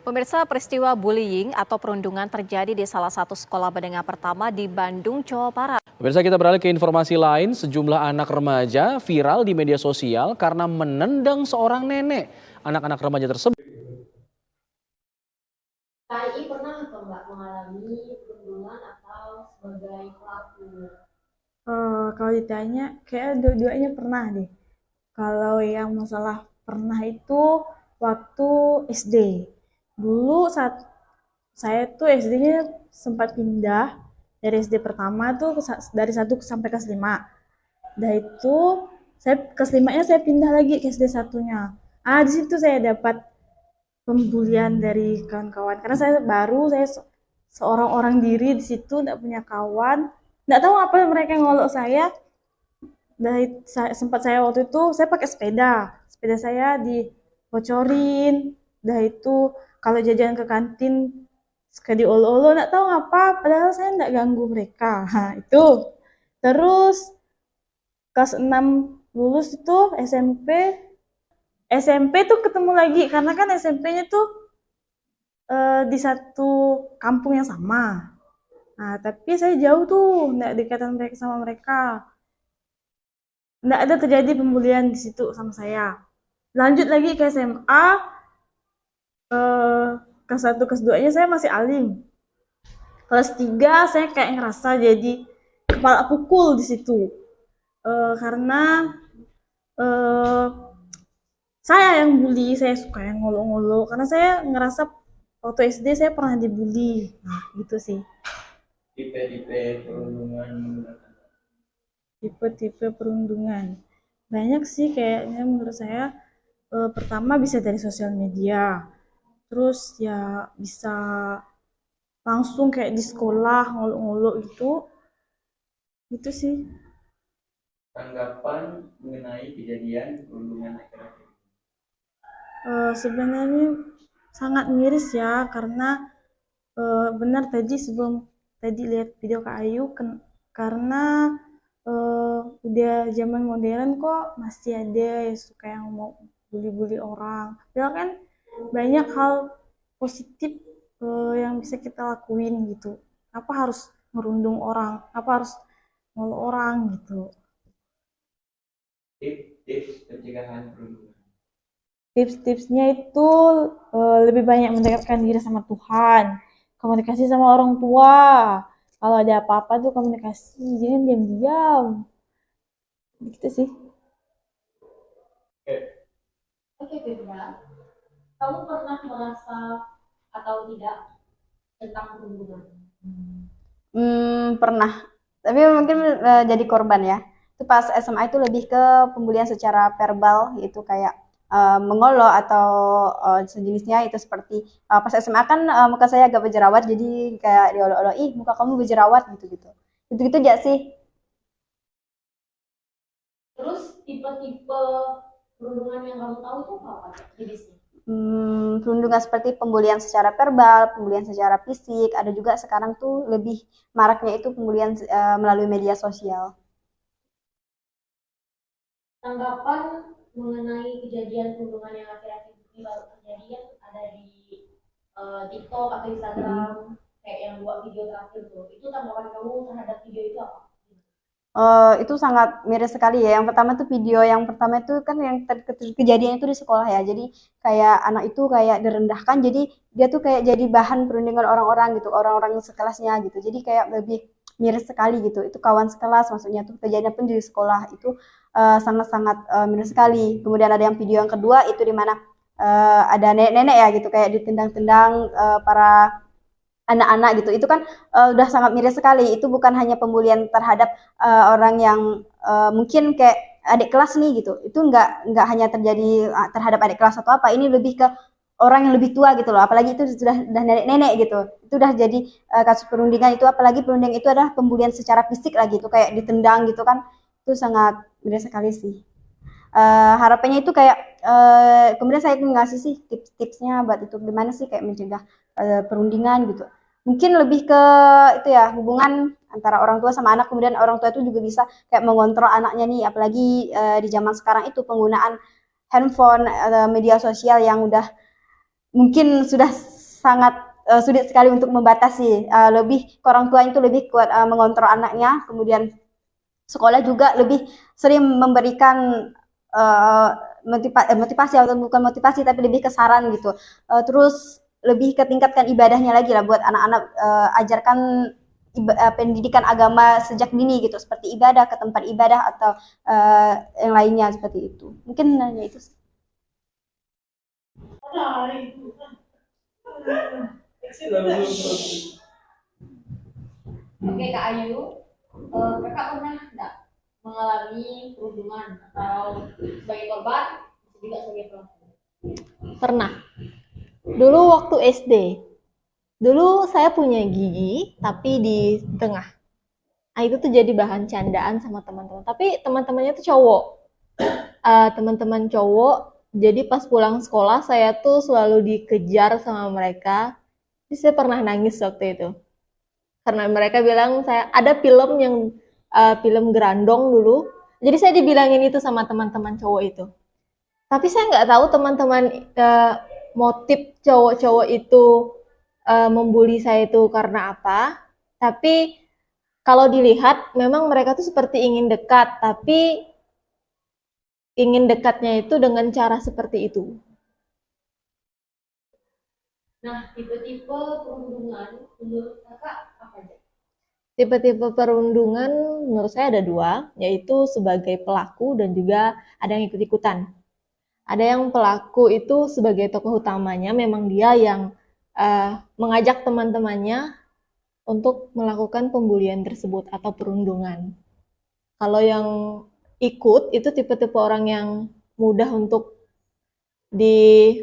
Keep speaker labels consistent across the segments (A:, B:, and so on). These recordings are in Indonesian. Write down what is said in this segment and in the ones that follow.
A: Pemirsa, peristiwa bullying atau perundungan terjadi di salah satu sekolah menengah pertama di Bandung, Jawa Barat.
B: Pemirsa, kita beralih ke informasi lain. Sejumlah anak remaja viral di media sosial karena menendang seorang nenek. Anak-anak remaja tersebut
C: KI pernah atau Mbak mengalami perundungan atau sebagai pelaku?
D: Kalau ditanya, kayak dua-duanya pernah deh. Kalau yang masalah pernah itu waktu SD. Dulu saat saya tuh SD-nya sempat pindah dari SD pertama tuh dari 1 sampai kelas 5. Dah itu saya kelas 5-nya saya pindah lagi ke SD satunya. Di situ saya dapat pembulian dari kawan-kawan karena saya seorang orang diri di situ, nggak punya kawan, nggak tahu apa mereka ngolok saya. Sempat saya waktu itu saya pakai sepeda saya dibocorin. Dah itu kalau jajan ke kantin suka diolo-olo, nggak tahu apa, padahal saya nggak ganggu mereka. Itu terus kelas 6 lulus itu SMP tuh ketemu lagi karena kan SMP-nya tuh di satu kampung yang sama. Nah, tapi saya jauh tuh, nggak dekatan mereka sama mereka. Nggak ada terjadi pembulian di situ sama saya. Lanjut lagi ke SMA, kelas 1, kelas 2-nya saya masih alim. Kelas 3 saya kayak ngerasa jadi kepala pukul di situ. Karena saya yang bully, saya suka yang ngolo-ngolo karena saya ngerasa waktu SD saya pernah dibully. Nah, gitu sih.
E: Tipe-tipe perundungan.
D: Tipe-tipe perundungan. Banyak sih kayaknya menurut saya. Pertama bisa dari sosial media. Terus ya bisa langsung kayak di sekolah ngolo-ngolo gitu. Gitu sih.
E: Tanggapan mengenai kejadian perundungan akhir-akhir?
D: Sebenarnya sangat miris ya karena benar sebelum tadi lihat video Kak Ayu karena udah zaman modern kok masih ada yang suka yang mau bully-bully orang. Padahal kan banyak hal positif yang bisa kita lakuin gitu. Apa harus merundung orang? Apa harus ngolok orang gitu?
E: Tips pencegahan perundungan.
D: Tips-tipsnya itu lebih banyak mendekatkan diri sama Tuhan, komunikasi sama orang tua. Kalau ada apa-apa tuh komunikasi, jangan diam-diam. Gitu sih.
C: Oke, Febra. Kamu pernah merasa atau tidak tentang perundungan?
F: Pernah. Tapi mungkin jadi korban ya. Itu pas SMA itu lebih ke pembulian secara verbal, yaitu kayak mengolok atau sejenisnya itu seperti pas SMA kan muka saya agak berjerawat jadi kayak diolok-olok, ih muka kamu berjerawat gitu-gitu. Gitu-gitu aja sih.
C: Terus tipe-tipe perundungan yang kamu tahu itu apa jenisnya?
F: Perundungan seperti pembulian secara verbal, pembulian secara fisik, ada juga sekarang tuh lebih maraknya itu pembulian melalui media sosial.
C: Tanggapan mengenai kejadian perundungan yang akhir-akhir ini baru terjadi kan ada di TikTok atau Instagram, kayak yang buat video terakhir tuh, itu tanggapan kamu terhadap video itu apa?
F: Itu sangat miris sekali ya. Yang pertama tuh video yang pertama itu kan yang kejadian itu di sekolah ya. Jadi kayak anak itu kayak direndahkan. Jadi dia tuh kayak jadi bahan perundungan orang-orang gitu, orang-orang sekelasnya gitu. Jadi kayak lebih miris sekali gitu. Itu kawan sekelas maksudnya tuh kejadian pun di sekolah itu sangat-sangat miris sekali. Kemudian ada yang video yang kedua itu di mana ada nenek-nenek ya gitu kayak ditendang-tendang para anak-anak gitu. Itu kan udah sangat miris sekali. Itu bukan hanya pembulian terhadap orang yang mungkin kayak adik kelas nih gitu. Itu nggak hanya terjadi terhadap adik kelas atau apa. Ini lebih ke orang yang lebih tua gitu loh. Apalagi itu sudah nenek-nenek gitu. Itu udah jadi kasus perundingan itu. Apalagi perundingan itu adalah pembulian secara fisik lagi. Itu kayak ditendang gitu kan. Itu sangat miris sekali sih. Harapannya itu kayak kemudian saya ngasih sih tips-tipsnya buat itu gimana sih kayak mencegah perundingan gitu. Mungkin lebih ke itu ya hubungan antara orang tua sama anak, kemudian orang tua itu juga bisa kayak mengontrol anaknya nih, apalagi di zaman sekarang itu penggunaan handphone, media sosial yang udah mungkin sudah sangat sulit sekali untuk membatasi. Lebih ke orang tua itu lebih kuat mengontrol anaknya, kemudian sekolah juga lebih sering memberikan motivasi atau bukan motivasi tapi lebih ke saran gitu. Terus lebih ke tingkatkan ibadahnya lagi lah buat anak-anak, ajarkan pendidikan agama sejak dini gitu, seperti ibadah ke tempat ibadah atau yang lainnya seperti itu. Mungkin hanya itu sih.
C: Oke Kak Ayu, kakak pernah nggak mengalami perundungan atau sebagai korban juga sebagai pelaku?
G: Pernah. Dulu waktu SD. Dulu saya punya gigi, tapi di tengah. Nah, itu tuh jadi bahan candaan sama teman-teman. Tapi teman-temannya tuh cowok. Teman-teman cowok. Jadi pas pulang sekolah, saya tuh selalu dikejar sama mereka. Jadi saya pernah nangis waktu itu. Karena mereka bilang saya ada film yang film Gerandong dulu. Jadi saya dibilangin itu sama teman-teman cowok itu. Tapi saya nggak tahu teman-teman motif cowok-cowok itu membuli saya itu karena apa. Tapi kalau dilihat memang mereka tuh seperti ingin dekat, tapi ingin dekatnya itu dengan cara seperti itu.
C: Nah, tipe-tipe perundungan menurut kakak apa aja?
G: Tipe-tipe perundungan menurut saya ada dua, yaitu sebagai pelaku dan juga ada yang ikut-ikutan. Ada yang pelaku itu sebagai tokoh utamanya, memang dia yang mengajak teman-temannya untuk melakukan pembulian tersebut atau perundungan. Kalau yang ikut itu tipe-tipe orang yang mudah untuk di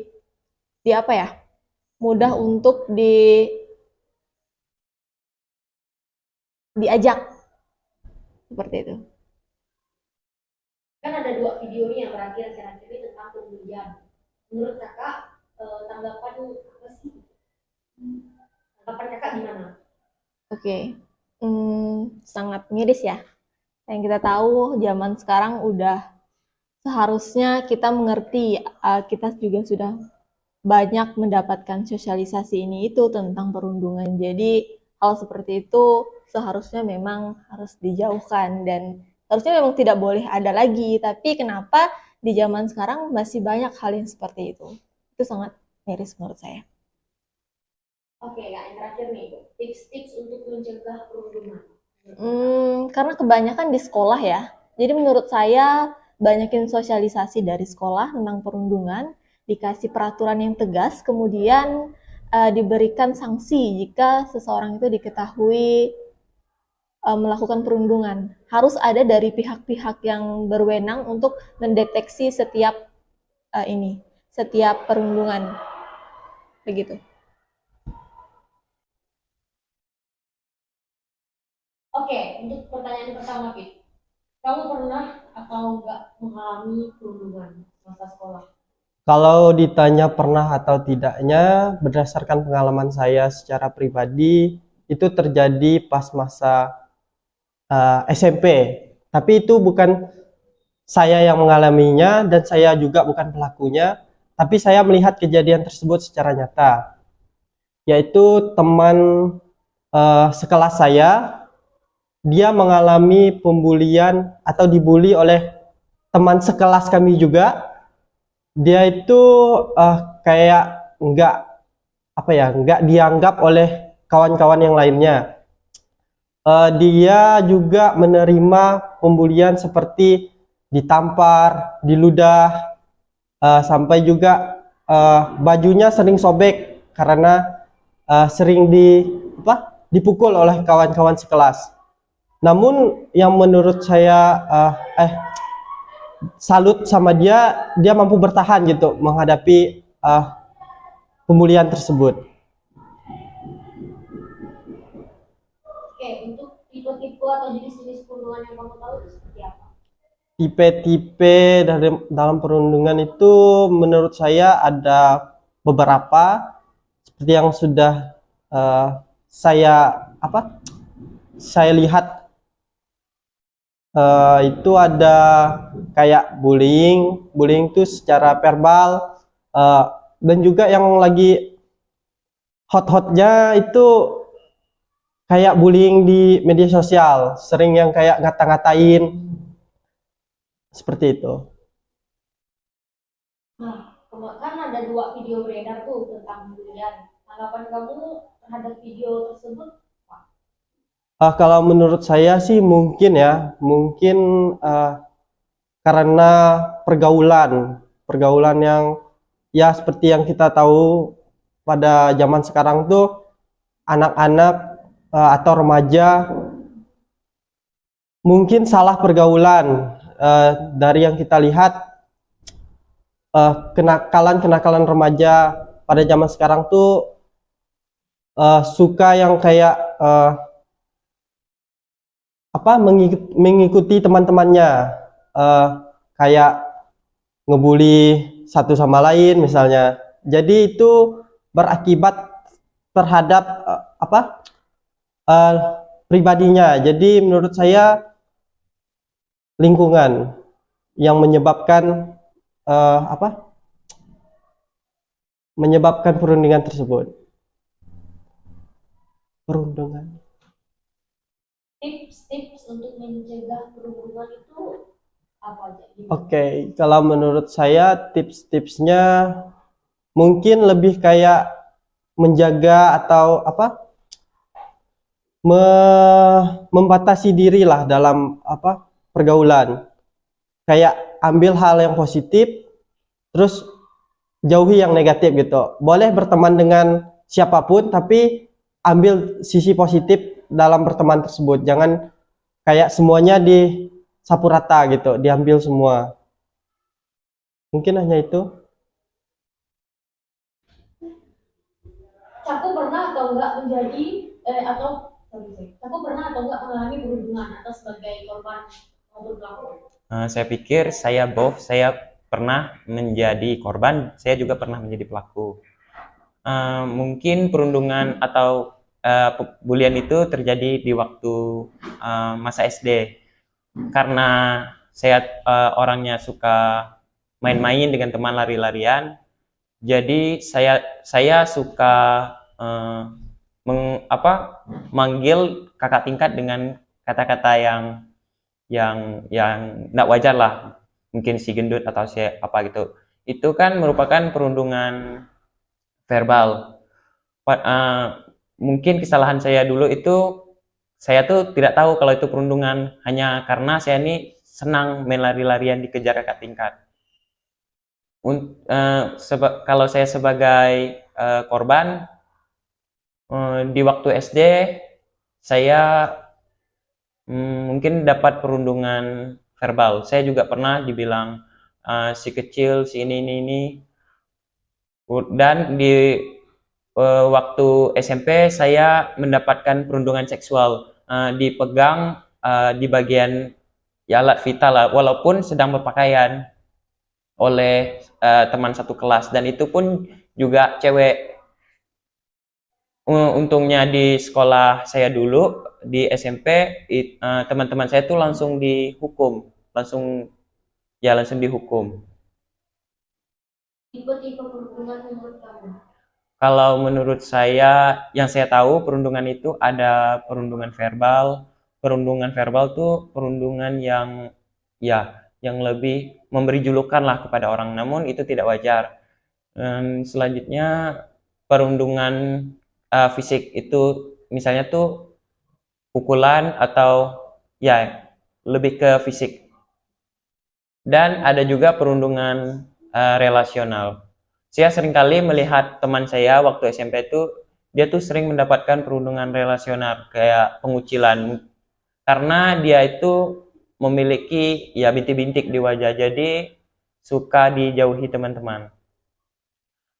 G: apa ya? Mudah untuk diajak seperti itu.
C: Kan ada dua video nih yang terakhir ini tentang pembulian. Menurut kakak tanggapan apa sih? Tanggapan kakak gimana?
G: Oke, sangat miris ya. Yang kita tahu zaman sekarang udah seharusnya kita mengerti, kita juga sudah banyak mendapatkan sosialisasi ini itu tentang perundungan. Jadi hal seperti itu seharusnya memang harus dijauhkan dan harusnya memang tidak boleh ada lagi. Tapi kenapa di zaman sekarang masih banyak hal yang seperti itu? Itu sangat miris menurut saya.
C: Oke, Kak, yang terakhir nih, tips-tips untuk mencegah perundungan.
G: Karena kebanyakan di sekolah ya. Jadi menurut saya banyakin sosialisasi dari sekolah tentang perundungan, dikasih peraturan yang tegas, kemudian diberikan sanksi jika seseorang itu diketahui melakukan perundungan. Harus ada dari pihak-pihak yang berwenang untuk mendeteksi setiap setiap perundungan. Begitu.
C: Oke, untuk pertanyaan pertama, Pit. Kamu pernah atau enggak mengalami perundungan masa sekolah?
H: Kalau ditanya pernah atau tidaknya, berdasarkan pengalaman saya secara pribadi, itu terjadi pas masa SMP. Tapi itu bukan saya yang mengalaminya dan saya juga bukan pelakunya, tapi saya melihat kejadian tersebut secara nyata. Yaitu teman sekelas saya, dia mengalami pembulian atau dibully oleh teman sekelas kami juga. Dia itu kayak nggak dianggap oleh kawan-kawan yang lainnya. Dia juga menerima pembulian seperti ditampar, diludah, sampai juga bajunya sering sobek karena sering dipukul oleh kawan-kawan sekelas. Namun yang menurut saya salut sama dia mampu bertahan gitu menghadapi pembulian tersebut.
C: Oke, untuk tipe-tipe atau jenis-jenis perundungan yang kamu tahu itu seperti apa?
H: tipe-tipe dalam perundungan itu menurut saya ada beberapa seperti yang sudah saya saya lihat, itu ada kayak bullying itu secara verbal, dan juga yang lagi hot-hotnya itu kayak bullying di media sosial, sering yang kayak ngata-ngatain seperti itu.
C: Nah, kan ada 2 video beredar tuh tentang bulian. Tanggapan kamu terhadap video tersebut?
H: Kalau menurut saya sih mungkin karena pergaulan yang ya seperti yang kita tahu pada zaman sekarang tuh anak-anak atau remaja mungkin salah pergaulan. Dari yang kita lihat, kenakalan remaja pada zaman sekarang tuh suka yang kayak mengikuti teman-temannya, kayak ngebully satu sama lain misalnya. Jadi itu berakibat terhadap pribadinya. Jadi menurut saya lingkungan yang menyebabkan perundungan tersebut.
C: Tips-tips untuk mencegah perundungan itu apa aja?
H: Oke, kalau menurut saya tips-tipsnya mungkin lebih kayak menjaga atau membatasi diri lah dalam pergaulan. Kayak ambil hal yang positif, terus jauhi yang negatif gitu. Boleh berteman dengan siapapun, tapi ambil sisi positif dalam berteman tersebut. Jangan kayak semuanya disapu rata gitu, diambil semua. Mungkin hanya itu.
C: Caku pernah atau enggak mengalami perundungan atau sebagai korban maupun pelaku?
I: Saya pikir saya pernah menjadi korban, saya juga pernah menjadi pelaku. Mungkin perundungan atau bulian itu terjadi di waktu masa SD, karena saya orangnya suka main-main dengan teman, lari-larian. Jadi saya suka manggil kakak tingkat dengan kata-kata yang tidak wajar lah, mungkin si gendut atau si apa gitu. Itu kan merupakan perundungan verbal. Mungkin kesalahan saya dulu itu, saya tuh tidak tahu kalau itu perundungan, hanya karena saya ini senang main lari-larian dikejar kakak tingkat. Kalau saya sebagai korban, di waktu SD saya mungkin dapat perundungan verbal. Saya juga pernah dibilang si kecil, si ini. Dan di waktu SMP saya mendapatkan perundungan seksual, dipegang di bagian alat vital lah, walaupun sedang berpakaian, oleh teman satu kelas, dan itu pun juga cewek. Untungnya di sekolah saya dulu di SMP, teman-teman saya tuh langsung dihukum, langsung dihukum.
C: Tipe-tipe perundungan menurut kamu?
I: Kalau menurut saya, yang saya tahu perundungan itu ada perundungan verbal. Perundungan verbal tuh perundungan yang lebih memberi julukan lah kepada orang, namun itu tidak wajar. Selanjutnya perundungan fisik itu misalnya tuh pukulan atau lebih ke fisik. Dan ada juga perundungan relasional. Saya seringkali melihat teman saya waktu SMP itu, dia tuh sering mendapatkan perundungan relasional kayak pengucilan, karena dia itu memiliki bintik-bintik di wajah, jadi suka dijauhi teman-teman.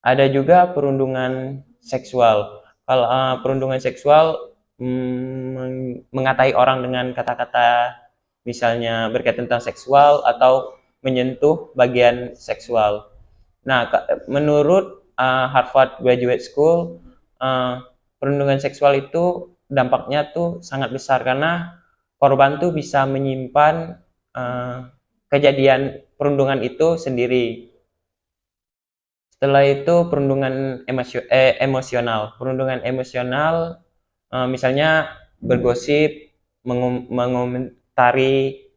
I: Ada juga perundungan seksual. Kalau perundungan seksual mengatai orang dengan kata-kata misalnya berkaitan tentang seksual atau menyentuh bagian seksual. Nah, menurut Harvard Graduate School, perundungan seksual itu dampaknya tuh sangat besar karena korban tuh bisa menyimpan kejadian perundungan itu sendiri. Setelah itu perundungan emosional. Perundungan emosional misalnya bergosip, mengomentari.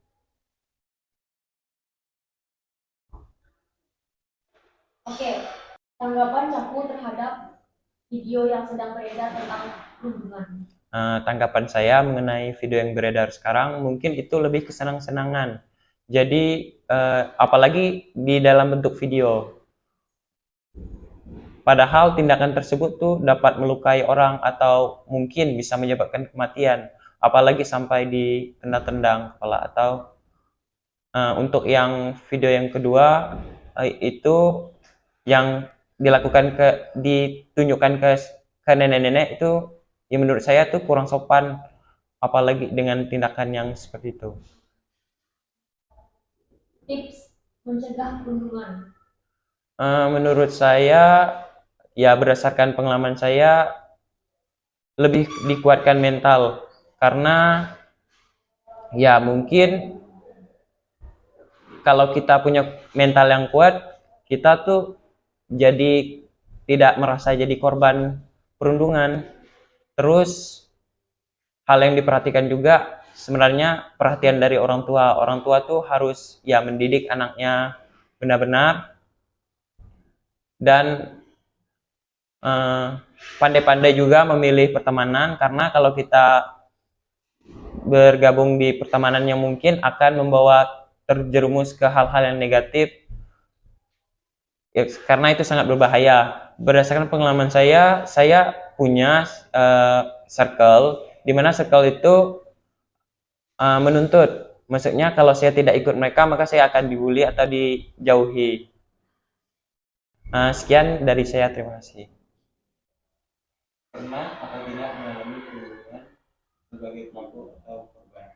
C: Oke, tanggapan Capu terhadap video yang sedang beredar tentang perundungan.
I: Tanggapan saya mengenai video yang beredar sekarang mungkin itu lebih kesenang-senangan. Jadi apalagi di dalam bentuk video. Padahal tindakan tersebut tuh dapat melukai orang atau mungkin bisa menyebabkan kematian. Apalagi sampai ditendang-tendang kepala. Atau untuk yang video yang kedua itu yang ditunjukkan ke nenek-nenek itu ya menurut saya tuh kurang sopan, apalagi dengan tindakan yang seperti itu.
C: Tips mencegah perundungan.
I: Menurut saya ya berdasarkan pengalaman saya lebih dikuatkan mental karena ya mungkin kalau kita punya mental yang kuat kita tuh jadi tidak merasa jadi korban perundungan. Terus hal yang diperhatikan juga sebenarnya perhatian dari orang tua. Orang tua tuh harus ya mendidik anaknya benar-benar dan pandai-pandai juga memilih pertemanan, karena kalau kita bergabung di pertemanan yang mungkin akan membawa terjerumus ke hal-hal yang negatif ya, karena itu sangat berbahaya. Berdasarkan pengalaman saya punya circle, di mana circle itu menuntut. Maksudnya kalau saya tidak ikut mereka maka saya akan dibully atau dijauhi. Sekian dari saya, terima kasih.
E: Pernah atau tidak mengalami perundungan sebagai pelaku atau korban?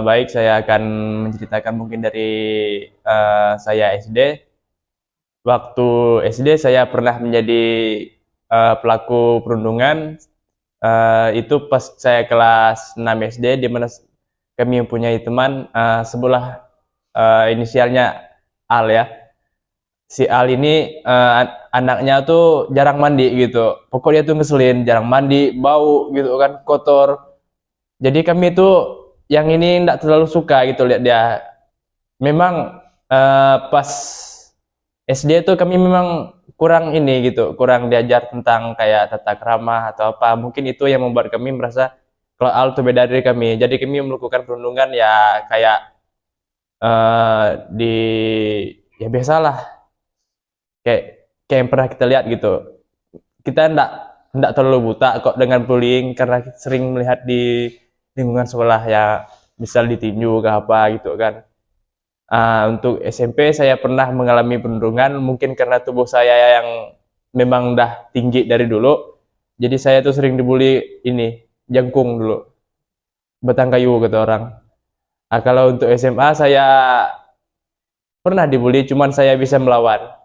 J: Baik, saya akan menceritakan mungkin dari saya SD. Waktu SD saya pernah menjadi pelaku perundungan. Itu pas saya kelas 6 SD, di mana kami mempunyai teman sebelah inisialnya Al ya. Si Al ini anaknya tuh jarang mandi gitu. Pokoknya tuh ngeselin, jarang mandi, bau gitu kan, kotor. Jadi kami tuh yang ini enggak terlalu suka gitu lihat dia. Memang pas SD tuh kami memang kurang ini gitu, kurang diajar tentang kayak tata krama atau apa. Mungkin itu yang membuat kami merasa kalau Al tuh beda dari kami. Jadi kami melakukan perundungan ya kayak ya biasalah. Kayak yang pernah kita lihat gitu. Kita enggak terlalu buta kok dengan bullying, karena kita sering melihat di lingkungan sekolah ya, misal ditinju ke apa gitu kan. Untuk SMP saya pernah mengalami perundungan, mungkin karena tubuh saya yang memang udah tinggi dari dulu. Jadi saya tuh sering dibully ini, jangkung dulu. Batang kayu kata orang. Kalau untuk SMA saya pernah dibully, cuman saya bisa melawan.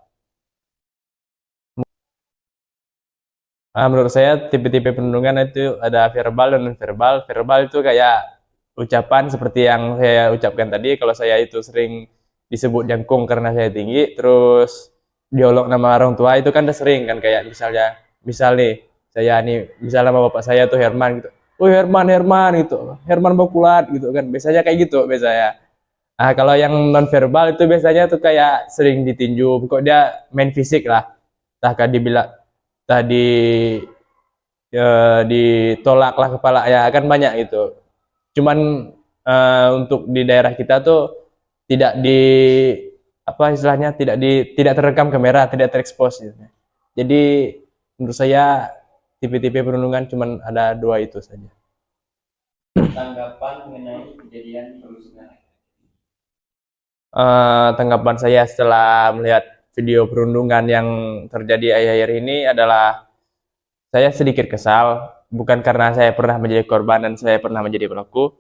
J: Menurut saya tipe-tipe perundungan itu ada verbal dan non-verbal. Verbal itu kayak ucapan seperti yang saya ucapkan tadi. Kalau saya itu sering disebut jangkung karena saya tinggi, terus diolok nama orang tua itu kan udah sering kan, kayak misal nih saya nih misalnya sama bapak saya tuh Herman gitu. Oh Herman gitu. Herman Bakulat gitu kan. Biasanya kayak gitu biasanya. Kalau yang non-verbal itu biasanya tuh kayak sering ditinju. Pokoknya dia main fisik lah. Entah dibilang tadi ditolak lah kepala ya kan banyak gitu. Cuman untuk di daerah kita tuh tidak istilahnya tidak terekam kamera, tidak terekspos gitu. Jadi menurut saya tipe-tipe perundungan cuman ada 2 itu saja.
E: Tanggapan mengenai kejadian perundungan.
J: Tanggapan saya setelah melihat video perundungan yang terjadi akhir-akhir ini adalah saya sedikit kesal, bukan karena saya pernah menjadi korban dan saya pernah menjadi pelaku.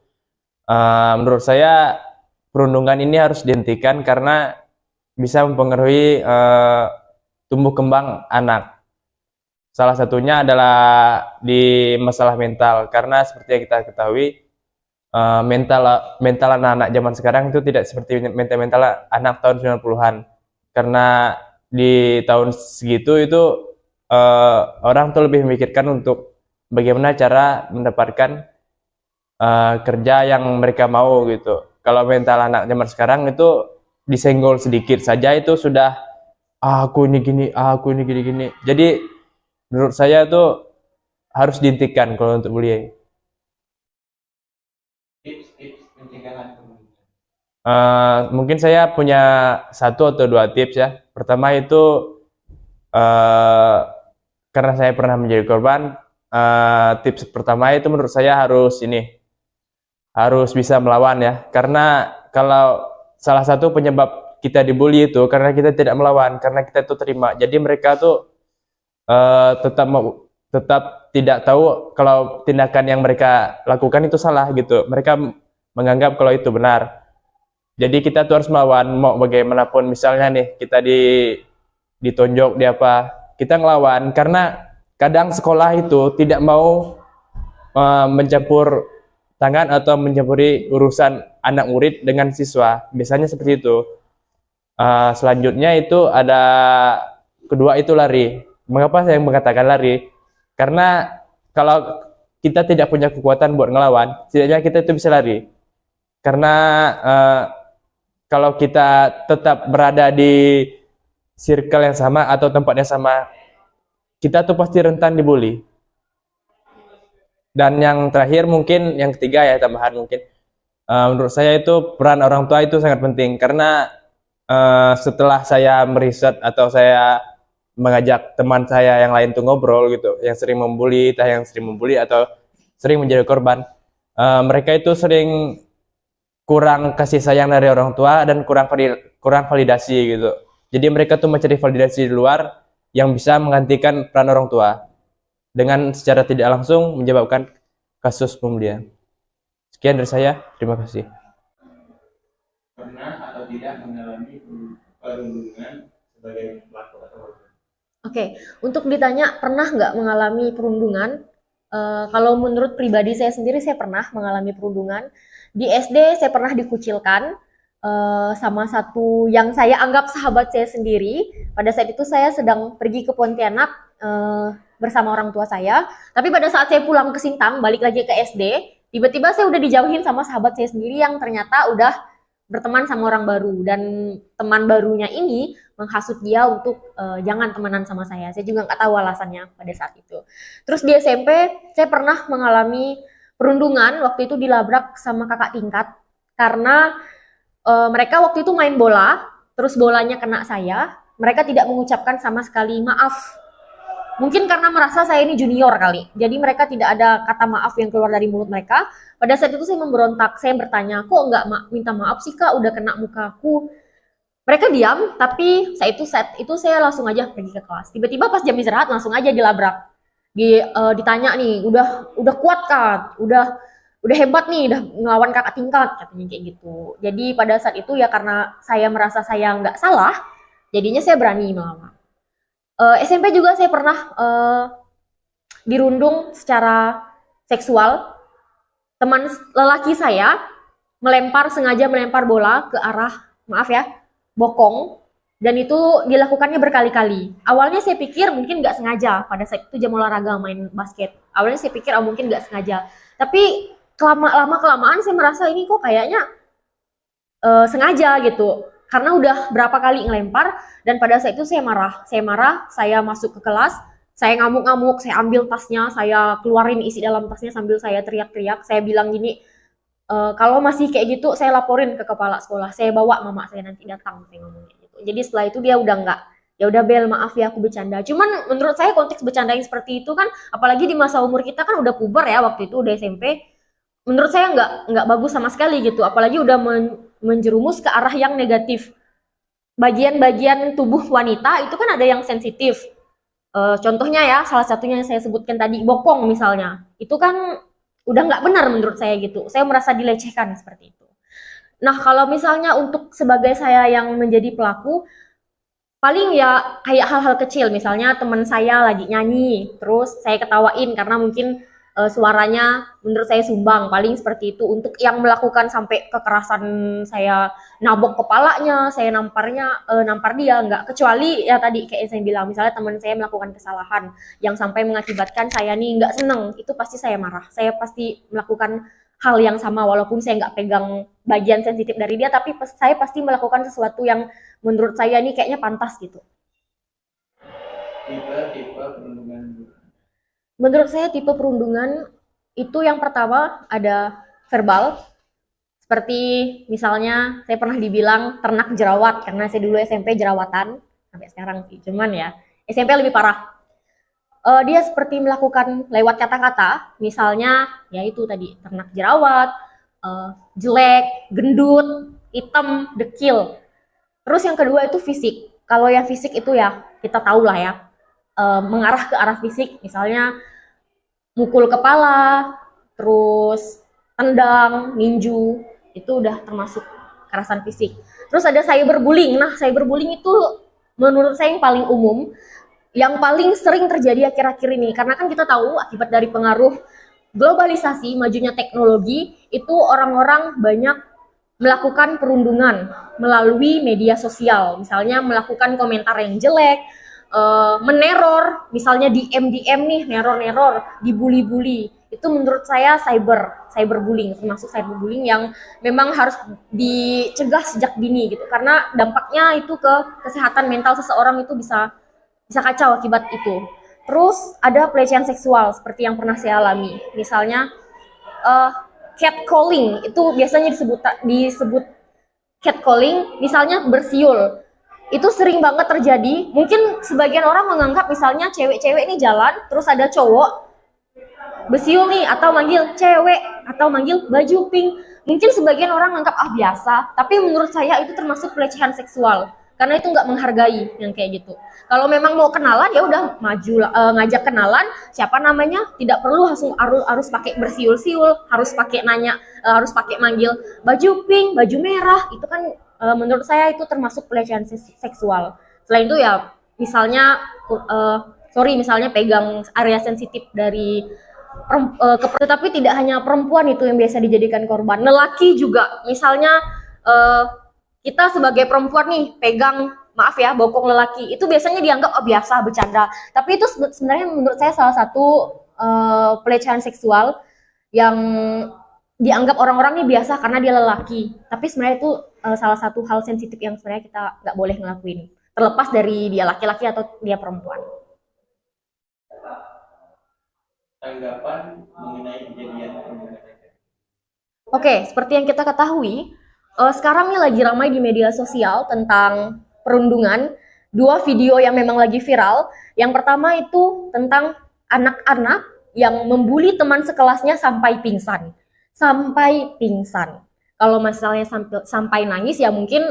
J: Menurut saya perundungan ini harus dihentikan karena bisa mempengaruhi tumbuh kembang anak. Salah satunya adalah di masalah mental, karena seperti yang kita ketahui, mental anak-anak zaman sekarang itu tidak seperti mental anak tahun 90-an. Karena di tahun segitu itu orang tuh lebih memikirkan untuk bagaimana cara mendapatkan kerja yang mereka mau gitu. Kalau mental anak zaman sekarang itu disenggol sedikit saja itu sudah aku ini gini, aku ini gini-gini. Jadi menurut saya itu harus dihentikan kalau untuk bullying.
E: Tips-tips pencegahan kemudian.
J: Mungkin saya punya 1 atau 2 tips ya. Pertama itu karena saya pernah menjadi korban, tips pertama itu menurut saya harus bisa melawan ya. Karena kalau salah satu penyebab kita dibully itu karena kita tidak melawan, karena kita itu terima. Jadi mereka tuh tetap tidak tahu kalau tindakan yang mereka lakukan itu salah gitu. Mereka menganggap kalau itu benar. Jadi kita tuh harus melawan, mau bagaimanapun. Misalnya nih kita ditonjok di apa, kita ngelawan. Karena kadang sekolah itu tidak mau mencampur tangan atau mencampuri urusan anak murid dengan siswa. Biasanya seperti itu. Selanjutnya itu ada kedua itu lari. Mengapa saya mengatakan lari? Karena kalau kita tidak punya kekuatan buat ngelawan, setidaknya kita itu bisa lari. Karena kalau kita tetap berada di circle yang sama atau tempat yang sama, kita tuh pasti rentan dibully. Dan yang terakhir mungkin, yang ketiga ya tambahan mungkin, menurut saya itu peran orang tua itu sangat penting. Karena setelah saya meriset atau saya mengajak teman saya yang lain tuh ngobrol gitu, yang sering membuli, atau sering menjadi korban, mereka itu sering kurang kasih sayang dari orang tua dan kurang validasi gitu. Jadi mereka tuh mencari validasi di luar yang bisa menggantikan peran orang tua dengan secara tidak langsung menyebabkan kasus pembulian. Sekian dari saya, terima kasih.
E: Pernah atau tidak mengalami perundungan sebagai pelaku atau korban?
C: Oke, untuk ditanya pernah nggak mengalami perundungan? Kalau menurut pribadi saya sendiri, saya pernah mengalami perundungan. Di SD saya pernah dikucilkan sama satu yang saya anggap sahabat saya sendiri. Pada saat itu saya sedang pergi ke Pontianak bersama orang tua saya. Tapi pada saat saya pulang ke Sintang, balik lagi ke SD, tiba-tiba saya udah dijauhin sama sahabat saya sendiri yang ternyata udah berteman sama orang baru. Dan teman barunya ini menghasut dia untuk jangan temenan sama saya. Saya juga nggak tahu alasannya pada saat itu. Terus di SMP, saya pernah mengalami perundungan. Waktu itu dilabrak sama kakak tingkat. Karena mereka waktu itu main bola, terus bolanya kena saya. Mereka tidak mengucapkan sama sekali maaf. Mungkin karena merasa saya ini junior kali. Jadi mereka tidak ada kata maaf yang keluar dari mulut mereka. Pada saat itu saya memberontak. Saya bertanya, kok nggak minta maaf sih kak? Udah kena mukaku. Mereka diam, tapi saat itu saya langsung aja pergi ke kelas. Tiba-tiba pas jam istirahat langsung aja dilabrak. Ditanya nih, udah kuat kak, udah hebat nih, udah ngelawan kakak tingkat, katanya kayak gitu. Jadi pada saat itu ya karena saya merasa saya nggak salah, jadinya saya berani melawan. SMP juga saya pernah dirundung secara seksual. Teman lelaki saya sengaja melempar bola ke arah, maaf ya, bokong, dan itu dilakukannya berkali-kali. Awalnya saya pikir mungkin nggak sengaja, pada saat itu jam olahraga main basket. Awalnya saya pikir mungkin nggak sengaja, tapi lama-kelamaan saya merasa ini kok kayaknya sengaja gitu. Karena udah berapa kali ngelempar, dan pada saat itu saya marah, saya masuk ke kelas, saya ngamuk-ngamuk, saya ambil tasnya, saya keluarin isi dalam tasnya sambil saya teriak-teriak, saya bilang gini, kalau masih kayak gitu, saya laporin ke kepala sekolah. Saya bawa mama saya nanti datang, saya ngomongnya gitu. Jadi setelah itu dia udah nggak, ya udah Bel, maaf ya aku bercanda. Cuman menurut saya konteks bercanda yang seperti itu kan, apalagi di masa umur kita kan udah puber ya waktu itu, udah SMP. Menurut saya nggak bagus sama sekali gitu. Apalagi udah menjerumus ke arah yang negatif. Bagian-bagian tubuh wanita itu kan ada yang sensitif. Contohnya ya, salah satunya yang saya sebutkan tadi, bokong misalnya. Itu kan udah nggak benar menurut saya gitu. Saya merasa dilecehkan seperti itu. Nah, kalau misalnya untuk sebagai saya yang menjadi pelaku, paling ya kayak hal-hal kecil, misalnya teman saya lagi nyanyi, terus saya ketawain karena mungkin suaranya menurut saya sumbang, paling seperti itu. Untuk yang melakukan sampai kekerasan, saya nabok kepalanya, saya nampar dia, nggak. Kecuali ya tadi kayak saya bilang, misalnya teman saya melakukan kesalahan yang sampai mengakibatkan saya nih nggak seneng, itu pasti saya marah. Saya pasti melakukan hal yang sama walaupun saya nggak pegang bagian sensitif dari dia, tapi saya pasti melakukan sesuatu yang menurut saya nih kayaknya pantas gitu.
E: Tipe perundungan.
C: Menurut saya tipe perundungan itu yang pertama ada verbal, seperti misalnya saya pernah dibilang ternak jerawat karena saya dulu SMP jerawatan, sampai sekarang sih, cuman ya SMP lebih parah. Dia seperti melakukan lewat kata-kata, misalnya ya itu tadi ternak jerawat, jelek, gendut, hitam, dekil. Terus yang kedua itu fisik. Kalau yang fisik itu ya kita tahu lah ya, mengarah ke arah fisik, misalnya mukul kepala, terus tendang, ninju, itu udah termasuk kekerasan fisik. Terus ada cyberbullying. Nah, cyberbullying itu menurut saya yang paling umum, yang paling sering terjadi akhir-akhir ini. Karena kan kita tahu akibat dari pengaruh globalisasi, majunya teknologi, itu orang-orang banyak melakukan perundungan melalui media sosial. Misalnya melakukan komentar yang jelek, meneror, misalnya di DM nih, neror-neror, dibully-bully. Itu menurut saya cyberbullying, termasuk cyberbullying yang memang harus dicegah sejak dini gitu. Karena dampaknya itu ke kesehatan mental seseorang itu bisa kacau akibat itu. Terus ada pelecehan seksual seperti yang pernah saya alami. Misalnya catcalling, itu biasanya disebut catcalling, misalnya bersiul. Itu sering banget terjadi. Mungkin sebagian orang menganggap misalnya cewek-cewek ini jalan, terus ada cowok bersiul nih, atau manggil cewek, atau manggil baju pink. Mungkin sebagian orang menganggap biasa, tapi menurut saya itu termasuk pelecehan seksual. Karena itu nggak menghargai yang kayak gitu. Kalau memang mau kenalan ya udah maju, ngajak kenalan, siapa namanya, tidak perlu langsung harus pakai bersiul-siul, harus pakai nanya, harus pakai manggil baju pink, baju merah. Itu kan menurut saya itu termasuk pelecehan seksual. Selain itu ya misalnya misalnya pegang area sensitif dari tetapi tidak hanya perempuan itu yang biasa dijadikan korban, lelaki juga. Misalnya kita sebagai perempuan nih pegang, maaf ya, bokong lelaki, itu biasanya dianggap biasa, bercanda. Tapi itu sebenarnya menurut saya salah satu pelecehan seksual yang dianggap orang-orang ini biasa karena dia lelaki. Tapi sebenarnya itu salah satu hal sensitif yang sebenarnya kita nggak boleh ngelakuin, terlepas dari dia laki-laki atau dia perempuan.
E: Tanggapan mengenai kejadian perundungan.
C: Oke, seperti yang kita ketahui, sekarang nih lagi ramai di media sosial tentang perundungan. Dua video yang memang lagi viral. Yang pertama itu tentang anak-anak yang membuli teman sekelasnya sampai pingsan. Kalau misalnya sampai nangis ya mungkin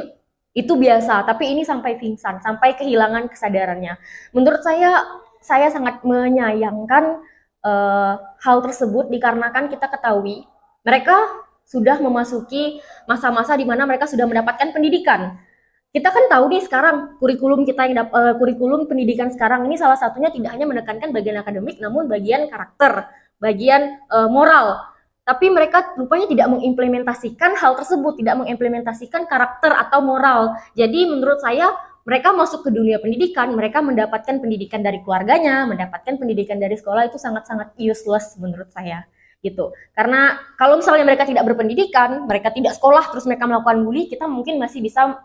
C: itu biasa, tapi ini sampai pingsan, sampai kehilangan kesadarannya. Menurut saya sangat menyayangkan hal tersebut dikarenakan kita ketahui mereka sudah memasuki masa-masa di mana mereka sudah mendapatkan pendidikan. Kita kan tahu nih sekarang kurikulum kita yang kurikulum pendidikan sekarang ini salah satunya tidak hanya menekankan bagian akademik, namun bagian karakter, bagian moral. Tapi mereka rupanya tidak mengimplementasikan hal tersebut, tidak mengimplementasikan karakter atau moral. Jadi menurut saya mereka masuk ke dunia pendidikan, mereka mendapatkan pendidikan dari keluarganya, mendapatkan pendidikan dari sekolah, itu sangat-sangat useless menurut saya. Gitu. Karena kalau misalnya mereka tidak berpendidikan, mereka tidak sekolah, terus mereka melakukan bully, kita mungkin masih bisa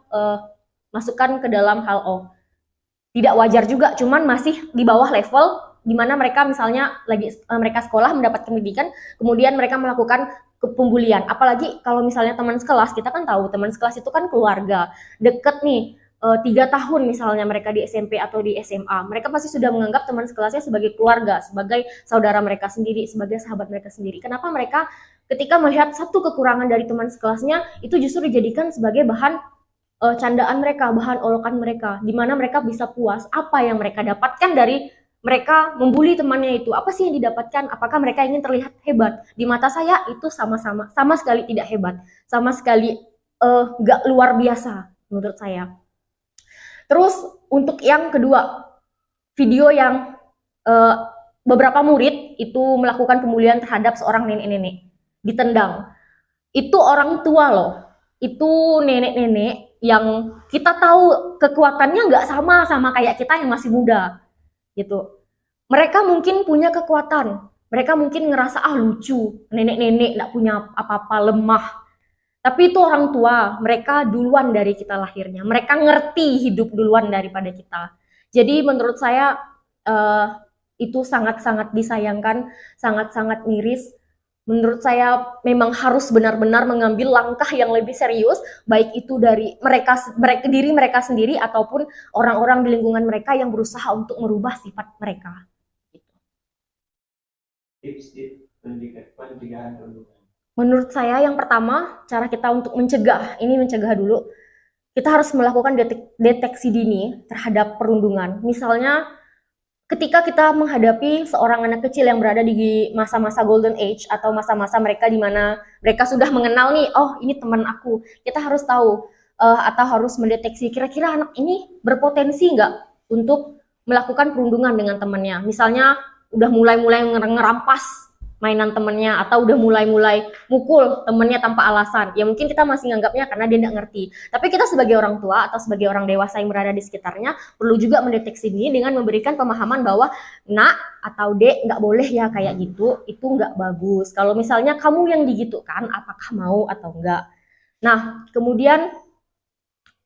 C: masukkan ke dalam hal tidak wajar juga, cuman masih di bawah level di mana mereka misalnya mereka sekolah mendapatkan pendidikan, kemudian mereka melakukan pembulian. Apalagi kalau misalnya teman sekelas, kita kan tahu teman sekelas itu kan keluarga, deket nih. 3 tahun misalnya mereka di SMP atau di SMA, mereka pasti sudah menganggap teman sekelasnya sebagai keluarga, sebagai saudara mereka sendiri, sebagai sahabat mereka sendiri. Kenapa mereka ketika melihat satu kekurangan dari teman sekelasnya, itu justru dijadikan sebagai bahan candaan mereka, bahan olokan mereka, di mana mereka bisa puas apa yang mereka dapatkan dari
K: mereka membuli temannya itu. Apa sih yang didapatkan? Apakah mereka ingin terlihat hebat? Di mata saya itu sama sekali tidak hebat, sama sekali nggak luar biasa menurut saya. Terus untuk yang kedua, video yang beberapa murid itu melakukan pembulian terhadap seorang nenek-nenek, ditendang. Itu orang tua loh, itu nenek-nenek yang kita tahu kekuatannya nggak sama kayak kita yang masih muda gitu. Mereka mungkin punya kekuatan, mereka mungkin ngerasa lucu, nenek-nenek nggak punya apa-apa, lemah. Tapi itu orang tua, mereka duluan dari kita lahirnya, mereka ngerti hidup duluan daripada kita. Jadi menurut saya itu sangat-sangat disayangkan, sangat-sangat miris. Menurut saya memang harus benar-benar mengambil langkah yang lebih serius, baik itu dari diri mereka sendiri ataupun orang-orang di lingkungan mereka yang berusaha untuk merubah sifat mereka.
E: Tips pencegahan perundungan.
K: Menurut saya yang pertama, cara kita untuk mencegah dulu. Kita harus melakukan deteksi dini terhadap perundungan. Misalnya ketika kita menghadapi seorang anak kecil yang berada di masa-masa golden age atau masa-masa mereka di mana mereka sudah mengenal nih, oh ini teman aku, kita harus tahu atau harus mendeteksi kira-kira anak ini berpotensi nggak untuk melakukan perundungan dengan temannya. Misalnya udah mulai ngerampas mainan temennya atau udah mulai mukul temennya tanpa alasan. Ya mungkin kita masih nganggapnya karena dia nggak ngerti. Tapi kita sebagai orang tua atau sebagai orang dewasa yang berada di sekitarnya perlu juga mendeteksi ini dengan memberikan pemahaman bahwa nak atau dek nggak boleh ya kayak gitu, itu nggak bagus. Kalau misalnya kamu yang digitukan, apakah mau atau enggak? Nah, kemudian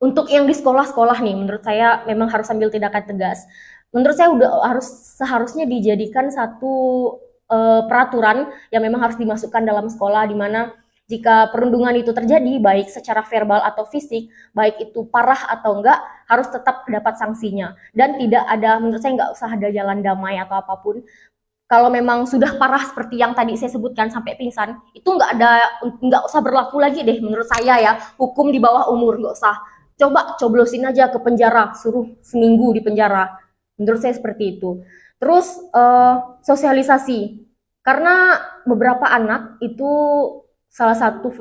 K: untuk yang di sekolah-sekolah nih, menurut saya memang harus ambil tindakan tegas. Menurut saya seharusnya dijadikan satu peraturan yang memang harus dimasukkan dalam sekolah, di mana jika perundungan itu terjadi baik secara verbal atau fisik, baik itu parah atau enggak, harus tetap dapat sanksinya dan tidak ada, menurut saya nggak usah ada jalan damai atau apapun. Kalau memang sudah parah seperti yang tadi saya sebutkan sampai pingsan, itu nggak usah berlaku lagi deh menurut saya ya, hukum di bawah umur nggak usah. Coba coblosin aja ke penjara, suruh seminggu di penjara. Menurut saya seperti itu. Terus sosialisasi, karena beberapa anak itu salah satu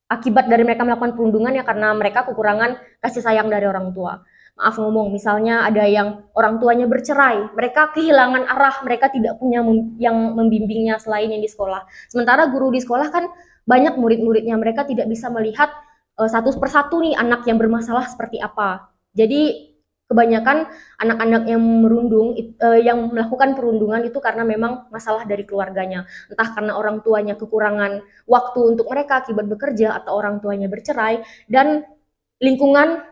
K: akibat dari mereka melakukan perundungan ya karena mereka kekurangan kasih sayang dari orang tua. Maaf ngomong, misalnya ada yang orang tuanya bercerai, mereka kehilangan arah, mereka tidak punya yang membimbingnya selain yang di sekolah. Sementara guru di sekolah kan banyak murid-muridnya, mereka tidak bisa melihat satu persatu nih anak yang bermasalah seperti apa. Jadi kebanyakan anak-anak yang yang melakukan perundungan itu karena memang masalah dari keluarganya. Entah karena orang tuanya kekurangan waktu untuk mereka akibat bekerja, atau orang tuanya bercerai, dan lingkungan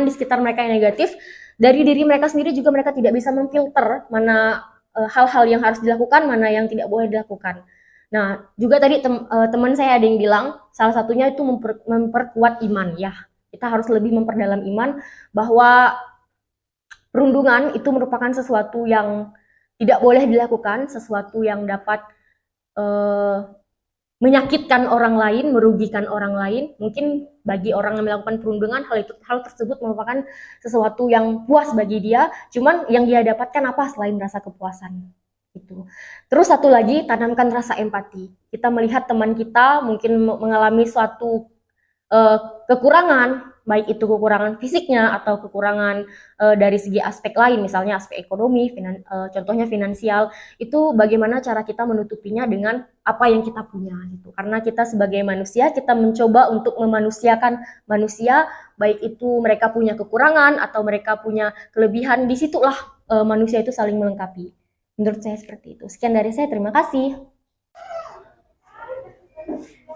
K: di sekitar mereka yang negatif. Dari diri mereka sendiri juga mereka tidak bisa memfilter mana hal-hal yang harus dilakukan, mana yang tidak boleh dilakukan. Nah, juga tadi teman saya ada yang bilang, salah satunya itu memperkuat iman ya. Kita harus lebih memperdalam iman bahwa perundungan itu merupakan sesuatu yang tidak boleh dilakukan, sesuatu yang dapat menyakitkan orang lain, merugikan orang lain. Mungkin bagi orang yang melakukan perundungan, hal tersebut merupakan sesuatu yang puas bagi dia, cuman yang dia dapatkan apa selain rasa kepuasan. Gitu. Terus satu lagi, tanamkan rasa empati. Kita melihat teman kita mungkin mengalami suatu kekurangan, baik itu kekurangan fisiknya atau kekurangan dari segi aspek lain, misalnya aspek ekonomi, contohnya finansial, itu bagaimana cara kita menutupinya dengan apa yang kita punya gitu. Karena kita sebagai manusia, kita mencoba untuk memanusiakan manusia, baik itu mereka punya kekurangan atau mereka punya kelebihan, disitulah manusia itu saling melengkapi. Menurut saya seperti itu. Sekian dari saya, terima kasih.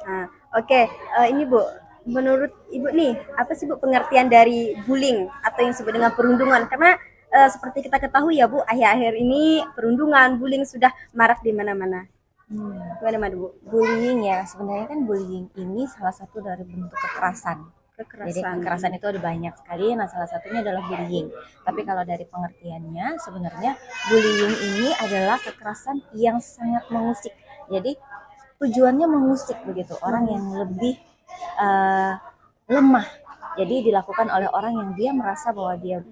F: Nah, oke. Ini Bu, menurut Ibu nih, apa sih Bu pengertian dari bullying atau yang disebut dengan perundungan? Karena seperti kita ketahui ya Bu, akhir-akhir ini perundungan, bullying sudah marak di mana-mana. Gimana Bu?
L: Bullying ya, sebenarnya kan bullying ini salah satu dari bentuk kekerasan. Jadi kekerasan itu ada banyak sekali, nah salah satunya adalah bullying. Tapi kalau dari pengertiannya, sebenarnya bullying ini adalah kekerasan yang sangat mengusik. Jadi tujuannya mengusik begitu, orang yang lebih lemah. Jadi dilakukan oleh orang yang dia merasa bahwa dia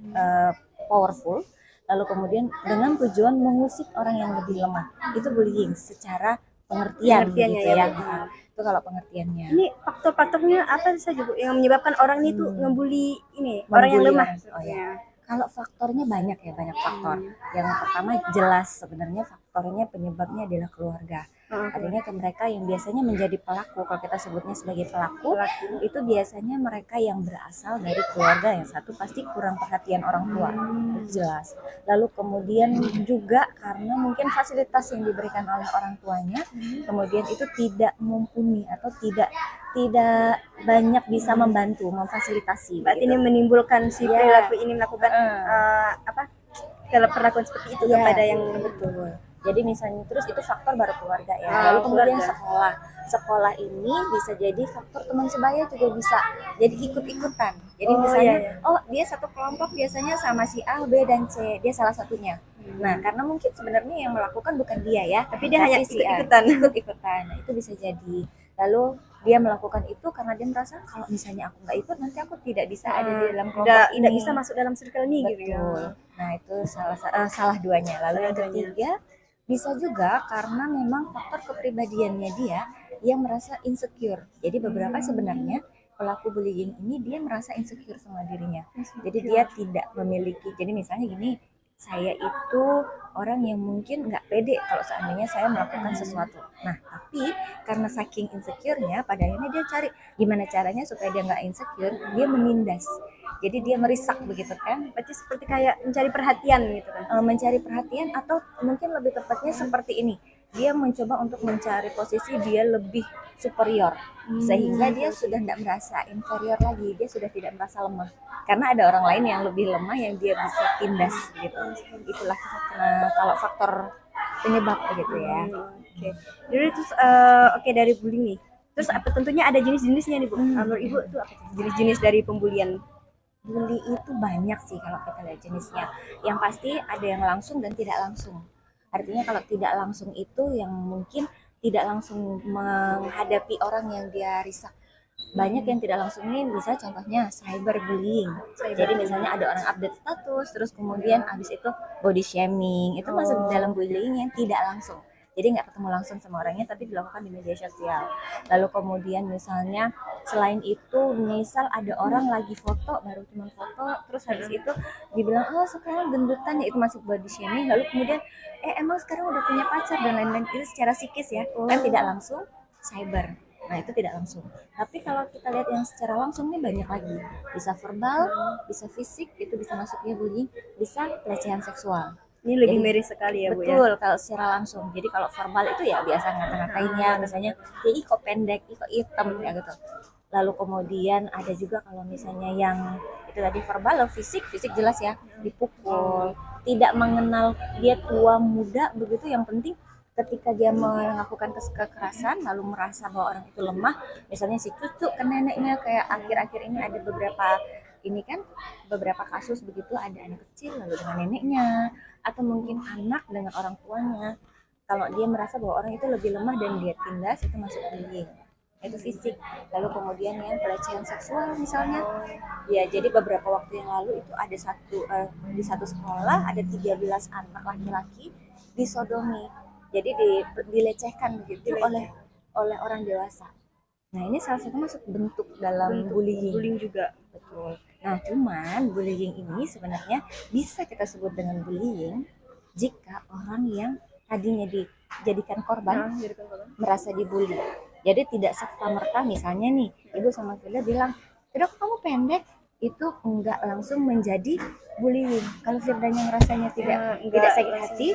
L: powerful, lalu kemudian dengan tujuan mengusik orang yang lebih lemah. Itu bullying secara pengertian
K: Pengertiannya
L: gitu
K: ya,
L: ya.
K: Bu.
L: Itu kalau pengertiannya.
K: Ini faktor-faktornya apa saja, Bu, yang menyebabkan orang ini tuh ngebully ini orang yang
L: Membuli
K: lemah?
L: orang. Oh ya. Kalau faktornya banyak ya, banyak faktor. Yang pertama jelas sebenarnya faktornya penyebabnya adalah keluarga. Artinya ke mereka yang biasanya menjadi pelaku, kalau kita sebutnya sebagai pelaku, itu biasanya mereka yang berasal dari keluarga yang satu pasti kurang perhatian orang tua, itu jelas. Lalu kemudian juga karena mungkin fasilitas yang diberikan oleh orang tuanya, kemudian itu tidak mumpuni atau tidak banyak bisa membantu, memfasilitasi.
K: Berarti
L: begitu.
K: ini menimbulkan si
L: Ya.
K: perilaku ini melakukan kalau perlakuan seperti itu
L: Ya,
K: kepada yang
L: betul. Jadi misalnya terus itu faktor baru keluarga ya.
K: Ah,
L: Lalu kemudian
K: keluarga.
L: sekolah. Sekolah ini bisa jadi faktor teman sebaya juga bisa jadi ikut-ikutan. Jadi
K: Oh,
L: misalnya
K: iya, iya.
L: oh dia satu kelompok biasanya sama si A, B dan C. Dia salah satunya. Nah, karena mungkin sebenarnya yang melakukan bukan dia ya,
K: Tapi dia hanya
L: si A.
K: ikut-ikutan.
L: Ikut-ikutan. Nah, itu bisa jadi. Lalu dia melakukan itu karena dia merasa kalau misalnya aku nggak ikut nanti aku tidak bisa ada di dalam kelompok ini.
K: Tidak bisa masuk dalam circle ini gitu ya.
L: Betul. Nah, itu salah duanya. Lalu yang ketiga bisa juga karena memang faktor kepribadiannya dia yang merasa insecure. Jadi beberapa sebenarnya pelaku bullying ini dia merasa insecure sama dirinya. Jadi dia tidak memiliki. Jadi misalnya gini, saya itu orang yang mungkin nggak pede kalau seandainya saya melakukan sesuatu. Nah, tapi karena saking insecure-nya, pada akhirnya dia cari gimana caranya supaya dia nggak insecure, dia menindas. Jadi dia merisak begitu kan.
K: Berarti seperti kayak mencari perhatian gitu kan.
L: Mencari perhatian atau mungkin lebih tepatnya seperti ini. Dia mencoba untuk mencari posisi dia lebih superior. Sehingga dia sudah tidak merasa inferior lagi. Dia sudah tidak merasa lemah. Karena ada orang lain yang lebih lemah yang dia bisa tindas gitu. Itulah kalau faktor penyebab begitu ya.
K: Oke. Jadi terus oke dari bullying nih. Terus tentunya ada jenis-jenisnya nih, Bu. Menurut Ibu itu apa sih jenis-jenis dari pembulian?
L: Bully itu banyak sih kalau kita lihat jenisnya. Yang pasti ada yang langsung dan tidak langsung. Artinya kalau tidak langsung itu yang mungkin tidak langsung menghadapi orang yang dia risak. Banyak yang tidak langsung ini bisa contohnya cyberbullying. Jadi misalnya ada orang update status, terus kemudian habis itu body shaming. Itu masuk dalam bullying yang tidak langsung. Jadi nggak ketemu langsung sama orangnya tapi dilakukan di media sosial. Lalu kemudian misalnya selain itu misal ada orang lagi foto baru cuma foto terus habis itu dibilang oh sekarang gendutan ya, itu masuk body shaming. Lalu kemudian emang sekarang udah punya pacar dan lain-lain, itu secara psikis ya kan tidak langsung cyber. Nah itu tidak langsung. Tapi kalau kita lihat yang secara langsung nih banyak lagi. Bisa verbal, bisa fisik, itu bisa masuknya bullying, bisa pelecehan seksual.
K: Ini lebih
L: Jadi,
K: miris sekali ya, Bu ya.
L: betul kalau secara langsung. Jadi kalau verbal itu ya biasa ngata-ngatainnya, misalnya ih kok pendek, ih kok hitam ya gitu. Lalu kemudian ada juga kalau misalnya yang itu tadi verbal, fisik jelas ya, dipukul, tidak mengenal dia tua muda begitu. Yang penting ketika dia melakukan kekerasan lalu merasa bahwa orang itu lemah, misalnya si cucu ke neneknya, kayak akhir-akhir ini ada beberapa kasus begitu, ada anak kecil lalu dengan neneknya atau mungkin anak dengan orang tuanya. Kalau dia merasa bahwa orang itu lebih lemah dan dia tindas, itu masuk bullying. Itu fisik. Lalu kemudian yang pelecehan seksual misalnya. Ya, jadi beberapa waktu yang lalu itu ada di satu sekolah ada 13 anak laki-laki disodomi. Jadi dilecehkan begitu oleh orang dewasa. Nah, ini salah satu masuk bentuk dalam bullying.
K: Bullying juga.
L: Betul. Nah, cuman bullying ini sebenarnya bisa kita sebut dengan bullying jika orang yang tadinya dijadikan korban merasa dibully. Jadi tidak serta-merta misalnya nih, Ibu sama Firda bilang, "Firda kok kamu pendek?" Itu enggak langsung menjadi bullying. Kalau Firdanya ngerasanya tidak sakit hati,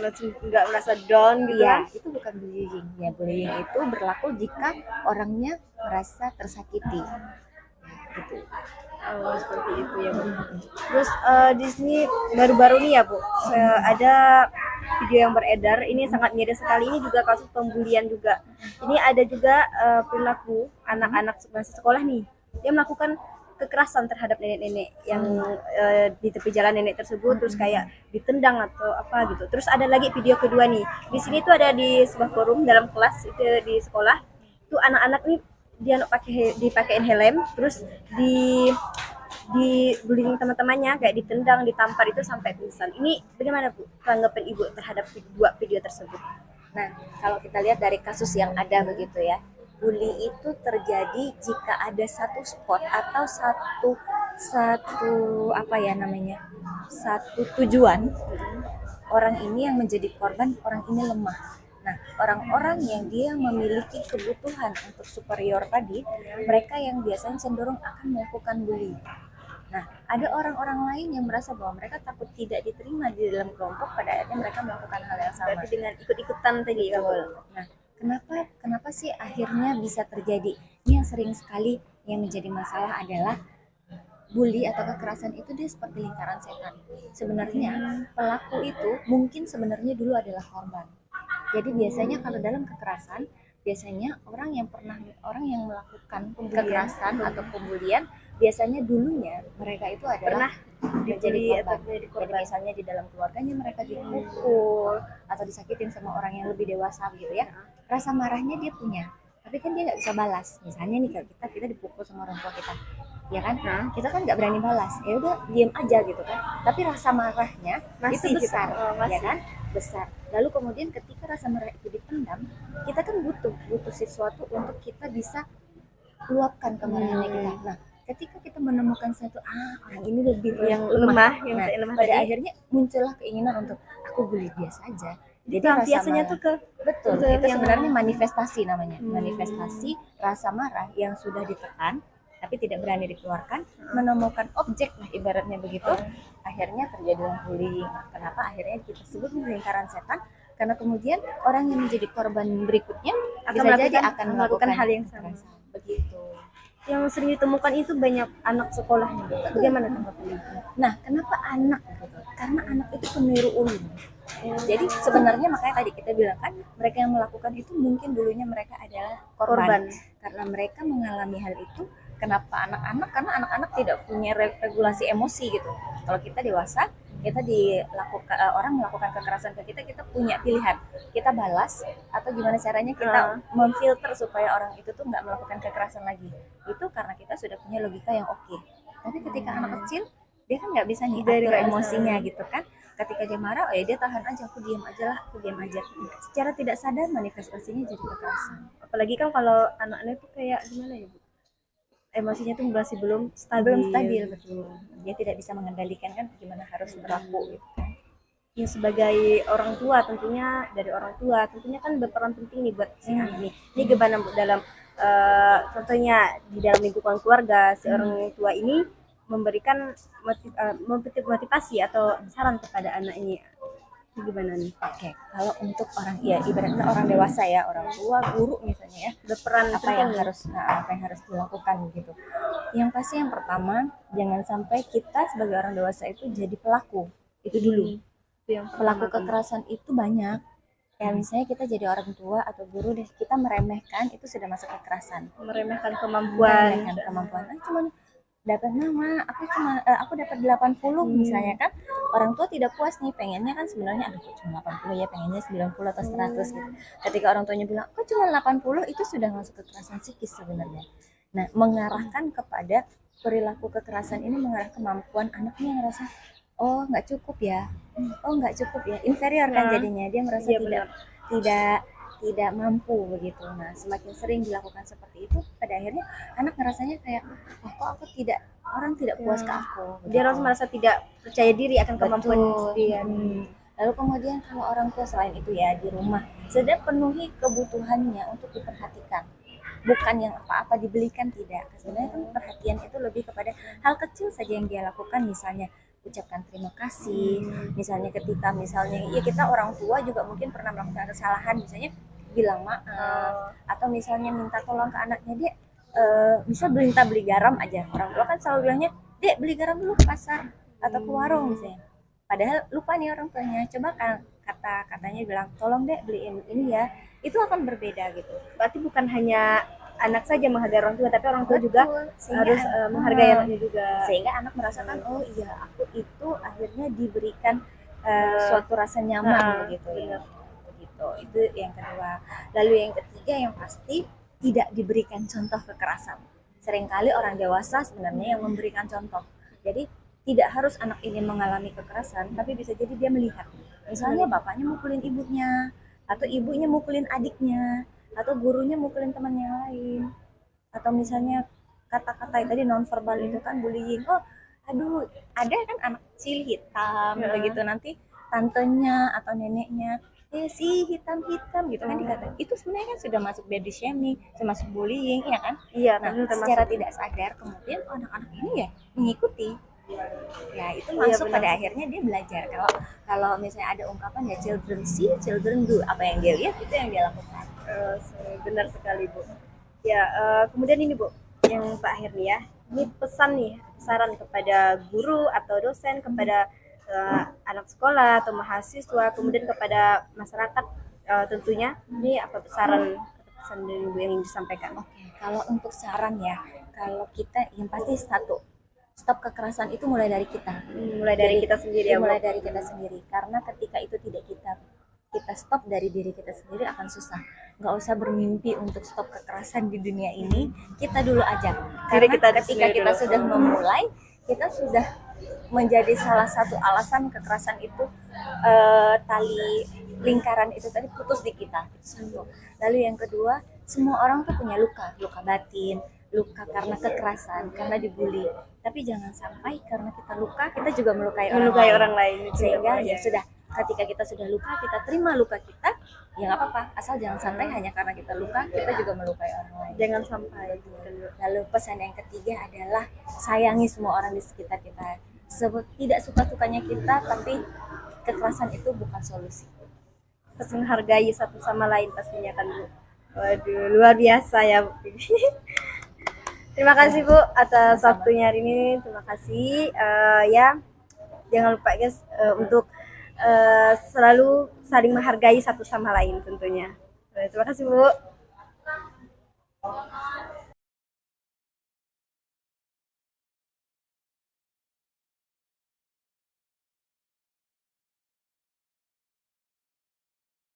K: enggak merasa down gitu
L: ya,
K: kan.
L: itu bukan bullying. Ya, bullying itu berlaku jika orangnya merasa tersakiti. Gitu.
K: Oh, seperti itu ya, Bu. Terus di sini baru-baru nih ya, Bu, ada video yang beredar. Ini sangat miris sekali. Ini juga kasus pembulian juga. Ini ada juga perilaku anak-anak masih sekolah nih. Dia melakukan kekerasan terhadap nenek-nenek yang di tepi jalan nenek tersebut, terus kayak ditendang atau apa gitu. Terus ada lagi video kedua nih. Di sini tuh ada di sebuah forum dalam kelas itu di sekolah. Tuh anak-anak nih dia dipakein helm, terus
L: dibullying teman-temannya, kayak ditendang, ditampar itu sampai pingsan. Ini bagaimana Bu tanggapan Ibu terhadap dua video tersebut? Nah, kalau kita lihat dari kasus yang ada begitu ya, bully itu terjadi jika ada satu spot atau satu apa ya namanya, satu tujuan orang ini yang menjadi korban, orang ini lemah. Nah, orang-orang yang dia memiliki kebutuhan untuk superior tadi, mereka yang biasanya cenderung akan melakukan bully. Nah, ada orang-orang lain yang merasa bahwa mereka takut tidak diterima di dalam kelompok, pada akhirnya mereka melakukan hal yang sama.
K: Berarti dengan ikut-ikutan tadi kamu.
L: Nah, kenapa sih akhirnya bisa terjadi? Ini yang sering sekali yang menjadi masalah adalah bully atau kekerasan itu dia seperti lingkaran setan. Sebenarnya pelaku itu mungkin sebenarnya dulu adalah korban. Jadi biasanya kalau dalam kekerasan, biasanya orang yang melakukan kekerasan atau pembulian, biasanya dulunya mereka itu adalah menjadi korban. Jadi misalnya di dalam keluarganya mereka dipukul atau disakitin sama orang yang lebih dewasa gitu ya. Rasa marahnya dia punya, tapi kan dia nggak bisa balas. Misalnya nih kalau kita dipukul sama orang tua kita, ya kan? Kita kan nggak berani balas, ya udah diam aja gitu kan. Tapi rasa marahnya
K: Masih
L: itu
K: gitu.
L: besar,
K: Masih.
L: ya kan? Besar. Lalu kemudian ketika rasa marah itu dipendam, kita kan butuh sesuatu untuk kita bisa luapkan kemarahannya kita. Nah, ketika kita menemukan satu orang ini lebih
K: Yang lemah, yang
L: nah,
K: lemah
L: pada
K: tadi.
L: akhirnya muncullah keinginan untuk aku bully dia saja. Jadi
K: Pelampiasannya tuh ke
L: betul,
K: ke
L: itu
K: yang-
L: sebenarnya manifestasi namanya. Manifestasi rasa marah yang sudah ditekan tapi tidak berani dikeluarkan, menemukan objek lah ibaratnya begitu. Akhirnya terjadilah bullying. Kenapa akhirnya kita sebut lingkaran setan? Karena kemudian orang yang menjadi korban berikutnya bisa jadi akan melakukan hal yang sama. Begitu.
K: yang sering ditemukan itu banyak anak sekolah. Bagaimana tanggapannya?
L: Nah, kenapa anak? Karena anak itu peniru ulun. Jadi sebenarnya makanya tadi kita bilang kan, mereka yang melakukan itu mungkin dulunya mereka adalah korban. Karena mereka mengalami hal itu. Kenapa anak-anak? Karena anak-anak tidak punya regulasi emosi gitu. Kalau kita dewasa, kita orang melakukan kekerasan ke kita, kita punya pilihan. Kita balas atau gimana caranya kita memfilter supaya orang itu tuh nggak melakukan kekerasan lagi. Itu karena kita sudah punya logika yang oke. Tapi ketika anak kecil, dia kan nggak bisa nih atur emosinya gitu kan. Ketika dia marah, dia tahan aja, aku diam aja. Secara tidak sadar manifestasinya jadi kekerasan.
K: Apalagi kan kalau anak-anak itu kayak gimana ya, Bu? Emosinya tuh masih belum stabil.
L: Betul. Dia tidak bisa mengendalikan kan gimana harus berlaku gitu kan.
K: Ya, sebagai orang tua tentunya kan berperan penting nih buat si anak ini. Ini gimana Bu dalam contohnya di dalam lingkungan keluarga si orang tua ini memberikan motivasi atau saran kepada anak ini. Ini gimana nih?
L: Oke, kalau untuk orang ibaratnya orang dewasa ya, orang tua, guru misalnya ya,
K: Berperan
L: apa yang harus dilakukan gitu. Yang pasti yang pertama, jangan sampai kita sebagai orang dewasa itu jadi pelaku. Itu dulu. Pelaku kekerasan itu banyak. Ya misalnya kita jadi orang tua atau guru deh, kita meremehkan itu sudah masuk kekerasan.
K: Meremehkan kemampuan.
L: Nah, cuman dapat nama, aku dapat 80 misalnya kan. Orang tua tidak puas nih, pengennya kan sebenarnya aduh cuma 80 ya, pengennya 90 atau 100 gitu. Ketika orang tuanya bilang, "Kok cuma 80?" itu sudah masuk kekerasan psikis sebenarnya. Nah, mengarahkan kepada perilaku kekerasan ini mengarah kemampuan anaknya ngerasa nggak cukup ya, inferior kan jadinya, dia merasa tidak mampu begitu. Nah, semakin sering dilakukan seperti itu, pada akhirnya anak ngerasanya kayak, kok orang tidak puas ke aku.
K: Dia harus merasa tidak percaya diri akan kemampuan
L: Betul.
K: dia.
L: Lalu kemudian kalau orang tua selain itu ya di rumah, sudah penuhi kebutuhannya untuk diperhatikan. Bukan yang apa-apa dibelikan, tidak. Sebenarnya kan perhatian itu lebih kepada hal kecil saja yang dia lakukan, misalnya ucapkan terima kasih, misalnya ketika ya kita orang tua juga mungkin pernah melakukan kesalahan, misalnya bilang maaf, atau misalnya minta tolong ke anaknya, dia bisa beli garam aja, orang tua kan selalu bilangnya, "Dek, beli garam dulu ke pasar atau ke warung," misalnya. Padahal lupa nih orang tuanya, coba kan katanya bilang, "Tolong Dek beliin ini ya," itu akan berbeda gitu.
K: Berarti bukan hanya anak saja menghargai orang tua, tapi orang tua juga harus menghargai anaknya juga.
L: Sehingga anak merasakan, oh iya, aku itu akhirnya diberikan suatu rasa nyaman begitu ya. Begitu. Itu yang kedua. Lalu yang ketiga yang pasti tidak diberikan contoh kekerasan. Seringkali orang dewasa sebenarnya yang memberikan contoh. Jadi tidak harus anak ini mengalami kekerasan, tapi bisa jadi dia melihat. Misalnya bapaknya mukulin ibunya, atau ibunya mukulin adiknya, atau gurunya mukulin teman yang lain. Atau misalnya kata-kata tadi nonverbal itu kan bullying. Oh, aduh, ada kan anak kecil hitam begitu, nanti tantenya atau neneknya si hitam-hitam gitu kan dikata. Itu sebenarnya kan sudah masuk body shaming, sudah masuk bullying, ya kan?
F: Iya,
L: Nah,
F: termasuk.
L: secara tidak sadar kemudian anak-anak ini ya mengikuti. Ya, itu
F: Iya,
L: masuk
F: benar.
L: pada akhirnya dia belajar. Kalau misalnya ada ungkapan ya children see, children do. Apa yang dia lihat itu yang dia lakukan.
F: Benar sekali Bu. Ya, kemudian ini Bu, yang Pak Herni ya, ini pesan nih, saran kepada guru atau dosen, kepada anak sekolah atau mahasiswa, kemudian kepada masyarakat tentunya. Ini apa saran pesan dari Ibu yang ingin disampaikan?
L: Oke, kalau untuk saran ya, kalau kita yang pasti satu, stop kekerasan itu mulai dari kita.
F: Mulai dari kita sendiri ya Bu.
L: Mulai dari kita sendiri. Karena ketika itu tidak kita stop dari diri kita sendiri akan susah. Nggak usah bermimpi untuk stop kekerasan di dunia ini, kita dulu aja. Karena
F: kita
L: ketika
F: sendiri
L: kita
F: dulu.
L: sudah memulai, kita sudah menjadi salah satu alasan kekerasan itu tali lingkaran itu tadi putus di kita. Itu satu. Lalu yang kedua, semua orang tuh punya luka batin, luka karena kekerasan, karena dibully. Tapi jangan sampai karena kita luka, kita juga melukai orang lain. Sehingga ya sudah, ketika kita sudah luka, kita terima luka kita, ya nggak apa-apa. Asal jangan sampai hanya karena kita luka, kita juga melukai orang lain.
F: Jangan sampai.
L: Lalu pesan yang ketiga adalah sayangi semua orang di sekitar kita. Tidak suka-sukanya kita, tapi kekerasan itu bukan solusi.
F: Terus menghargai satu sama lain pastinya kan Bu. Waduh, luar biasa ya Bu. Terima kasih Bu atas waktunya hari ini. Terima kasih. Ya, jangan lupa guys untuk selalu saling menghargai satu sama lain tentunya. Terima kasih Bu.